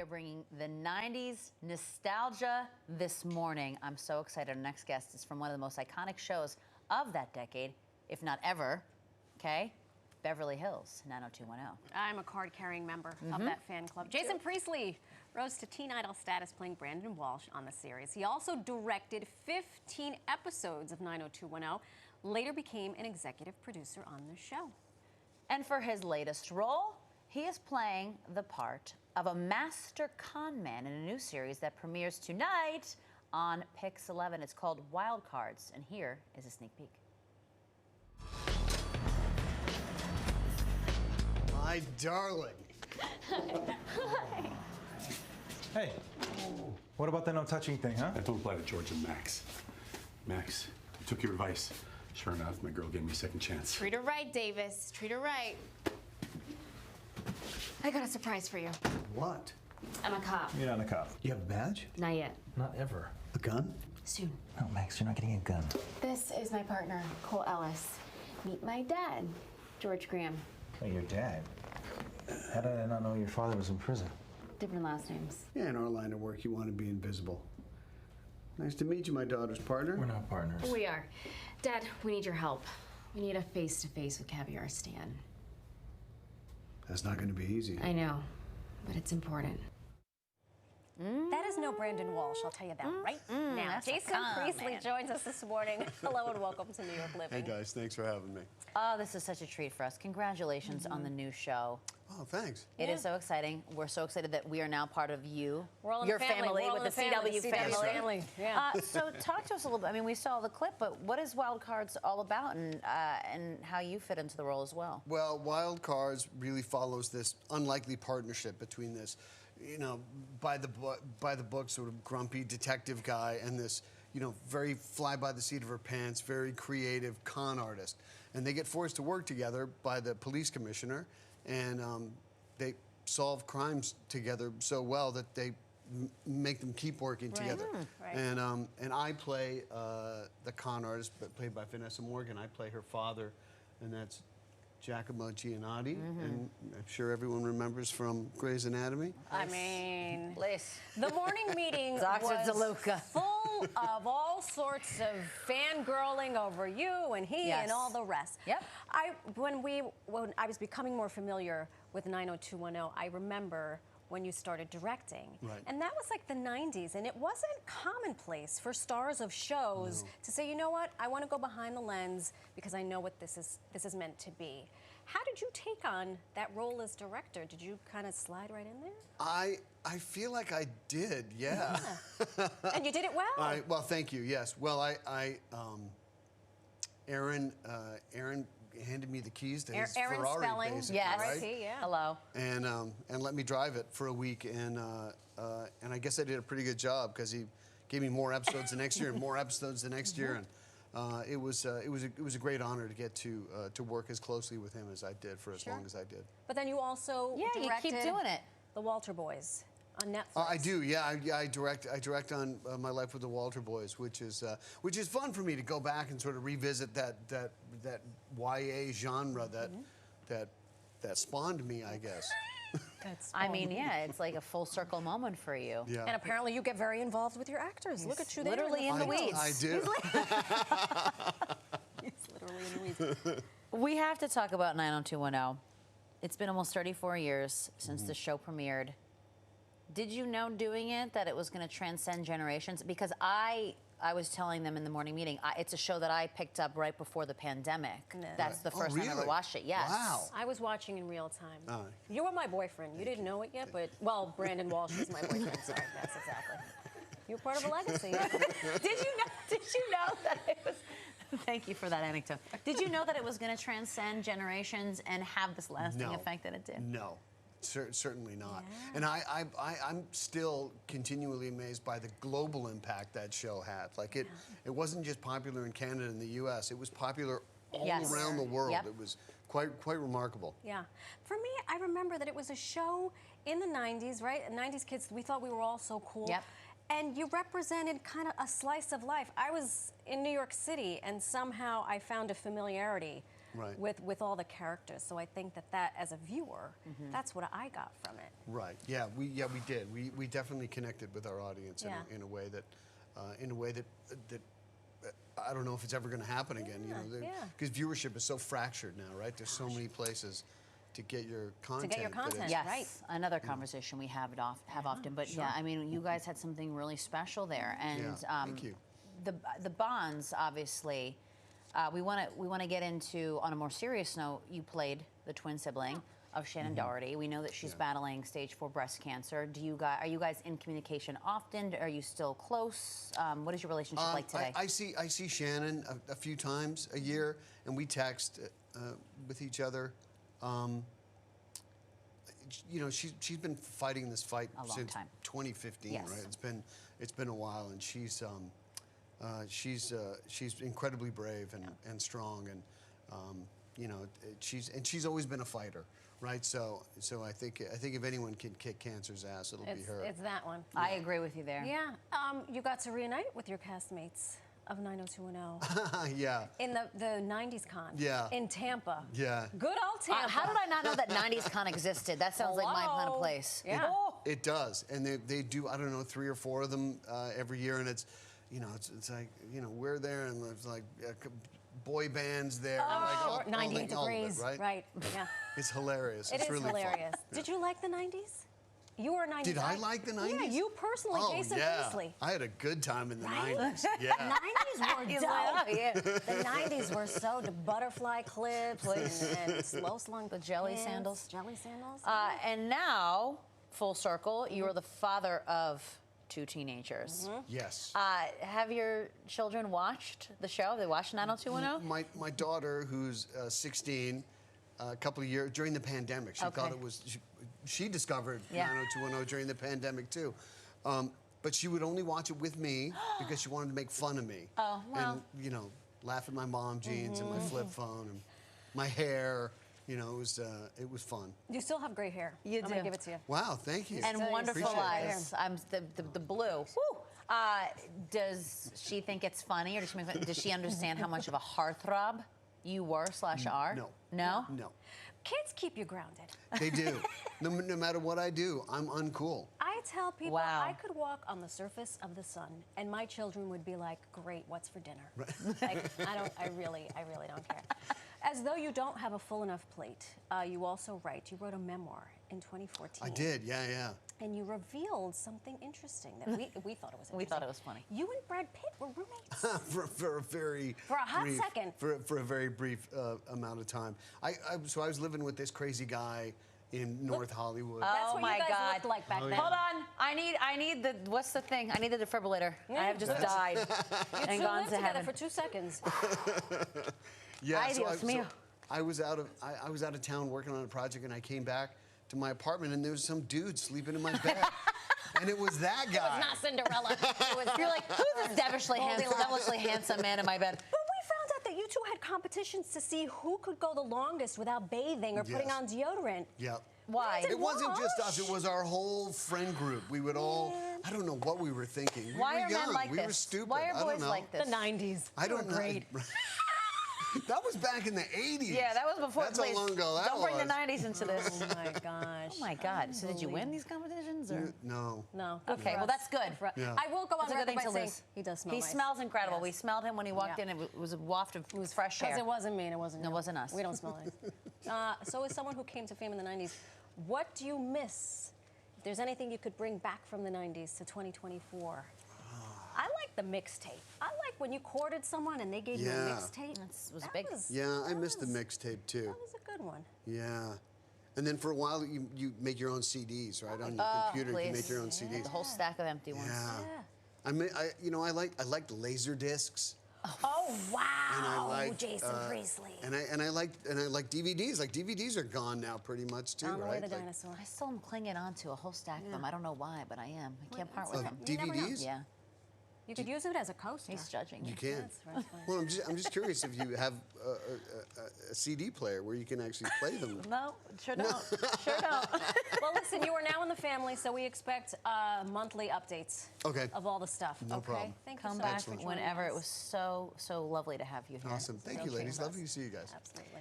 are bringing the 90s nostalgia this morning. I'm so excited. Our next guest is from one of the most iconic shows of that decade, if not ever, okay? Beverly Hills 90210. I'm a card-carrying member of that fan club. Jason Priestley rose to teen idol status playing Brandon Walsh on the series. He also directed 15 episodes of 90210, later became an executive producer on the show. And for his latest role, he is playing the part of a master con man in a new series that premieres tonight on Pix 11. It's called Wildcards, and here is a sneak peek. My darling. Hey, what about the no touching thing, huh? That don't apply to George and Max. Max, I took your advice. Sure enough, my girl gave me a second chance. Treat her right, Davis. Treat her right. I got a surprise for you. What? I'm a cop. You're not a cop. You have a badge? Not yet. Not ever. A gun? Soon. No, Max, you're not getting a gun. This is my partner, Cole Ellis. Meet my dad, George Graham. Oh, your dad? How did I not know your father was in prison? Different last names. Yeah, in our line of work, you want to be invisible. Nice to meet you, my daughter's partner. We're not partners. We are. Dad, we need your help. We need a face-to-face with Caviar Stan. That's not going to be easy. I know, but it's important. That is no Brandon Walsh, I'll tell you that right now. That's a Jason con Priestley man. joins us this morning. Hello and welcome to New York Living. Hey, guys. Thanks for having me. Oh, this is such a treat for us. Congratulations on the new show. Oh, thanks. It is so exciting. We're so excited that we are now part of you, We're all in your the family. family, We're all with in the CW CW family. Yeah. So talk to us a little bit. I mean, we saw the clip, but what is Wildcards all about, and how you fit into the role as well? Well, Wildcards really follows this unlikely partnership between this, you know, by the book sort of grumpy detective guy and this, you know, very fly by the seat of her pants, very creative con artist. And they get forced to work together by the police commissioner, and they solve crimes together so well that they make them keep working together. Right. And I play the con artist, but played by Vanessa Morgan. I play her father, and that's Giacomo Giannotti, and I'm sure everyone remembers from Grey's Anatomy. I mean, Bliss. the morning meeting Dr. was DeLuca. full of all sorts of fangirling over you and he Yes. and all the rest. Yep. When I was becoming more familiar with 90210, I remember when you started directing. Right. And that was like the 90s, and it wasn't commonplace for stars of shows to say, you know what, I want to go behind the lens because I know what this is meant to be. How did you take on that role as director? Did you kind of slide right in there? I feel like I did, yeah. And you did it well. Well, thank you. Yes. Well, Aaron handed me the keys to his Aaron Ferrari, Spelling. basically, Yes. right? RIP, yeah. Hello. And let me drive it for a week, and I guess I did a pretty good job because he gave me more episodes the next year and more episodes the next year, and it was a great honor to get to work as closely with him as I did for as long as I did. But then you also Yeah, you directed keep doing it. The Walter Boys on Netflix. I do, yeah. I direct on My Life with the Walter Boys, which is fun for me to go back and sort of revisit that YA genre that spawned me, I guess. I mean, yeah, it's like a full circle moment for you. Yeah. And apparently you get very involved with your actors. Look at you there. literally in the weeds. I do. He's literally in the weeds. We have to talk about 90210. It's been almost 34 years since the show premiered. Did you know doing it that it was going to transcend generations? Because I was telling them in the morning meeting, it's a show that I picked up right before the pandemic. No. That's the first time I ever really? watched it, yes. Wow. I was watching in real time. Oh. You were my boyfriend. You didn't know it yet, but, well, Brandon Walsh was my boyfriend. Sorry, that's exactly. You were part of a legacy. Did you know that it was... Thank you for that anecdote. Did you know that it was going to transcend generations and have this lasting effect that it did? No. Certainly not. Yeah. And I'm still continually amazed by the global impact that show had. Like it wasn't just popular in Canada and the U.S. It was popular all around the world. Yep. It was quite remarkable. Yeah. For me, I remember that it was a show in the 90s, right? 90s kids, we thought we were all so cool. Yep. And you represented kind of a slice of life. I was in New York City, and somehow I found a familiarity Right. with all the characters. So I think that as a viewer, that's what I got from it. Right. Yeah. We did. We definitely connected with our audience Yeah. in a way that I don't know if it's ever going to happen again. Yeah. Because viewership is so fractured now, right? There's so many places to get your content. your that content. it's- Yes, Right. another conversation we have often. But yeah, I mean, you guys had something really special there, and Yeah, thank you. The bonds, obviously. We want to get into, on a more serious note. You played the twin sibling of Shannon Doherty. We know that she's battling stage 4 breast cancer. Are you guys in communication often? Are you still close? What is your relationship like today? I see Shannon a few times a year, and we text with each other. She's been fighting this fight A long since time. 2015, Yes. right? It's been a while, and she's incredibly brave and strong, and she's always been a fighter, right? So I think if anyone can kick cancer's ass, it'll be her. It's that one. I agree with you there. Yeah. You got to reunite with your castmates of 90210 Yeah. in the 90s con. Yeah. In Tampa. Yeah. Good old Tampa. How did I not know that 90s con existed? That sounds like my kind of place. Yeah. It does, and they do. I don't know, 3 or 4 of them every year, and it's like we're there, and there's like boy bands there. Oh, like 98 all of it, degrees. right? Yeah. It's hilarious. It it's is really hilarious. Fun. Did you like the 90s? You were a 90s. Did I like the 90s? Yeah, you personally, Oh, Jason yeah. Priestley. I had a good time in the Right? 90s. Yeah. 90s were He's dope. like, oh, yeah. The 90s were so the butterfly clips and slow slung The jelly pants, sandals. Jelly sandals. And now, full circle, you are the father of 2 teenagers. Yes. Have your children watched the show? They watched 90210? My daughter, who's 16, a couple of years during the pandemic, she thought it was. She discovered 90210 during the pandemic too, but she would only watch it with me because she wanted to make fun of me. Oh, well. And laugh at my mom jeans and my flip phone and my hair. It was fun. You still have great hair. You I'm gonna do. give it to you. Wow, thank you. And wonderful Appreciate it. eyes. The blue. Woo! Does she think it's funny, or does she understand how much of a heartthrob you were / are? No. No? No, Kids keep you grounded. they do. No matter what I do, I'm uncool. I tell people Wow. I could walk on the surface of the sun, and my children would be like, "Great, what's for dinner?" Like, I really don't care. As though you don't have a full enough plate, you also write. You wrote a memoir in 2014. I did, yeah. And you revealed something interesting that we thought it was interesting. We thought it was funny. You and Brad Pitt were roommates. for a very For a hot brief, second. for a very brief amount of time. So I was living with this crazy guy in North Hollywood. That's Oh what my you guys God. looked like back then. Hold on. I need the, what's the thing? I need the defibrillator. I have just died You and two gone lived to together heaven. for 2 seconds. Yeah, Ay, Dios mío. I was out of town working on a project, and I came back to my apartment, and there was some dude sleeping in my bed, and it was that guy. It was not Cinderella. You're like, who's this devilishly handsome man in my bed? But we found out that you two had competitions to see who could go the longest without bathing or putting Yes. on deodorant. Yeah. Why? It wasn't just Wash. us; it was our whole friend group. We would all. Man. I don't know what we were thinking. We Why were are young. men like we this? were stupid. Why I are don't boys know. like this? The 90s. I don't know. Great. That was back in the 80s. Yeah, that was before. That's how long ago that Don't bring was. the 90s into this. Oh my gosh. Oh my God. So did you win these competitions? Or? No. No. Good Okay, for well, us. that's good. for us. Yeah. I will go on It's a good record thing by to saying lose. he does smell He nice. smells incredible. Yes. We smelled him when he walked Yeah. in. It was a waft of fresh Because air. it wasn't me and it wasn't No, you. it wasn't us. We don't smell nice. So as someone who came to fame in the 90s, what do you miss? If there's anything you could bring back from the 90s to 2024. I like the mixtape. I like when you courted someone and they gave you a Yeah. mixtape. was That big. Yeah, I that missed the was- mixtape too. That was a good one. Yeah. And then for a while, you make your own CDs, right? On your computer, you can please. make your own CDs. The whole stack of empty ones. Yeah. I liked laser discs. Oh wow, And I liked Jason Priestley. And I like DVDs. Like DVDs are gone now, pretty much too, On the way right? the Like, dinosaur. I still am clinging on to a whole stack of them. I don't know why, but I am. I can't part with of them. You never know. DVDs. Yeah, You could use it as a coaster. he's judging. You me. can. That's right. Well, I'm just curious if you have a CD player where you can actually play them. No, sure don't. Sure don't. Well, listen, you are now in the family, so we expect monthly updates Okay. of all the stuff. No okay? problem. Thank you Come so back much for joining whenever. us. It was so lovely to have you here. Awesome. Thank you, ladies. Lovely to see you guys. Absolutely.